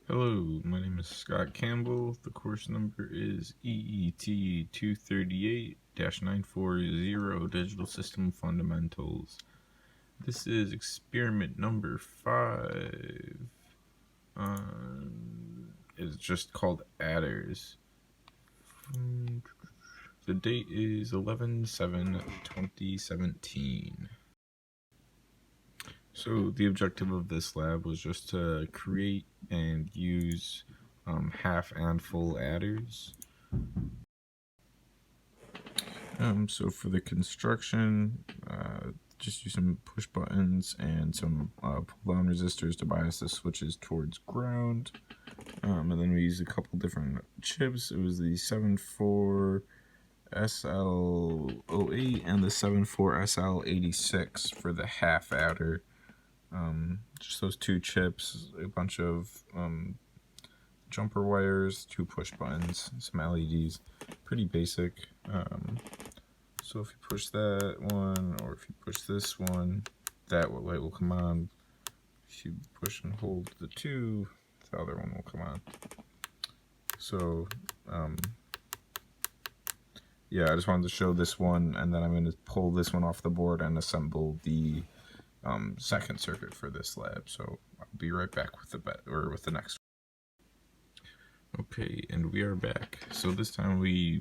Hello, my name is Scott Campbell. The course number is Eet238-940 Digital System Fundamentals. This is experiment number 5. It's just called adders. The date is 11/7/2017. So the objective of this lab was just to create and use half and full adders. So for the construction, just use some push buttons and some pull-down resistors to bias the switches towards ground. And then we used a couple different chips. It was the 74SL08 and the 74SL86 for the half adder. Just those two chips, a bunch of jumper wires, 2 push buttons, some LEDs, pretty basic. So if you push that one, or if you push this one, that light will come on. If you push and hold the 2, the other one will come on. So yeah, I just wanted to show this one, and then I'm going to pull this one off the board and assemble the second circuit for this lab. So I'll be right back with the next one. Okay, and we are back. So this time I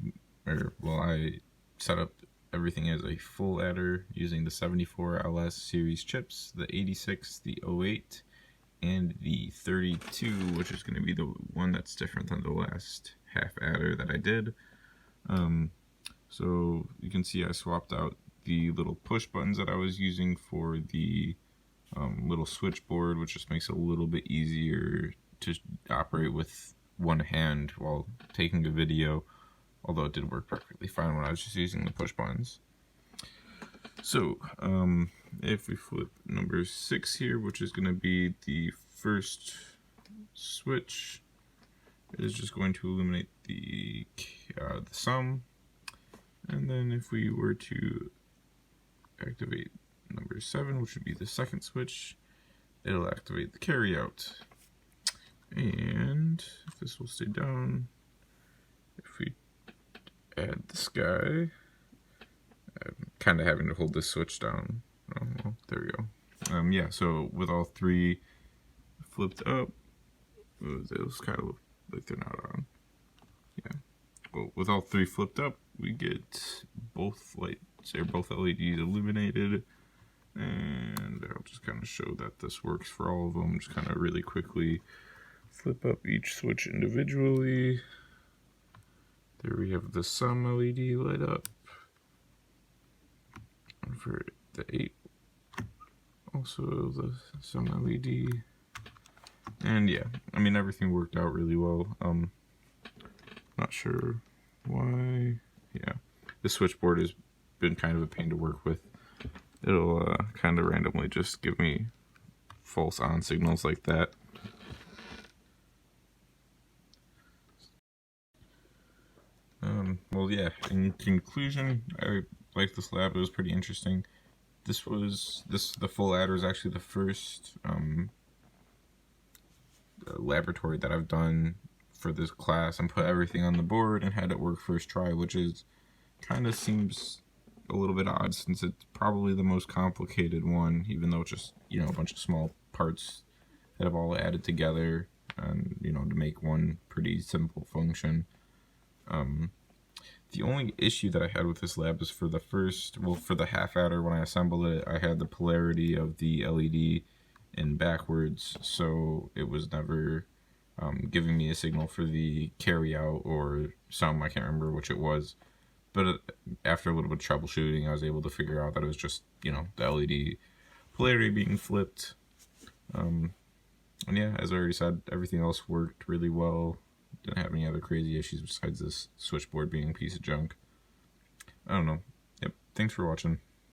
set up everything as a full adder using the 74LS series chips, the 86, the 08, and the 32, which is going to be the one that's different than the last half adder that I did. So you can see I swapped out the little push buttons that I was using for the little switchboard, which just makes it a little bit easier to operate with one hand while taking a video, although it did work perfectly fine when I was just using the push buttons. So if we flip number 6 here, which is going to be the first switch, it is just going to illuminate the sum. And then if we were to activate number 7, which would be the second switch, it'll activate the carryout. And if this will stay down, if we add the sky, I'm kind of having to hold this switch down. Oh, well, there we go. Yeah, so with all 3 flipped up, those kind of look like they're not on. Yeah. Well, with all 3 flipped up, we get both lights, or both LEDs illuminated. And I'll just kind of show that this works for all of them. Just kind of really quickly flip up each switch individually. There we have the sum LED light up. And for the 8, also the sum LED. And yeah, I mean, everything worked out really well. Not sure why. Yeah, the switchboard has been kind of a pain to work with. It'll kind of randomly just give me false on signals like that. Well, yeah, in conclusion, I liked this lab. It was pretty interesting. The full adder is actually the first laboratory that I've done for this class and put everything on the board and had it work first try, which is kind of seems a little bit odd since it's probably the most complicated one, even though it's just, a bunch of small parts that have all added together and, to make one pretty simple function. The only issue that I had with this lab is for the half adder, when I assembled it, I had the polarity of the LED in backwards, so it was never giving me a signal for the carryout or sum. I can't remember which it was. But after a little bit of troubleshooting, I was able to figure out that it was just, the LED polarity being flipped. And yeah, as I already said, everything else worked really well. Didn't have any other crazy issues besides this switchboard being a piece of junk. I don't know. Yep, thanks for watching.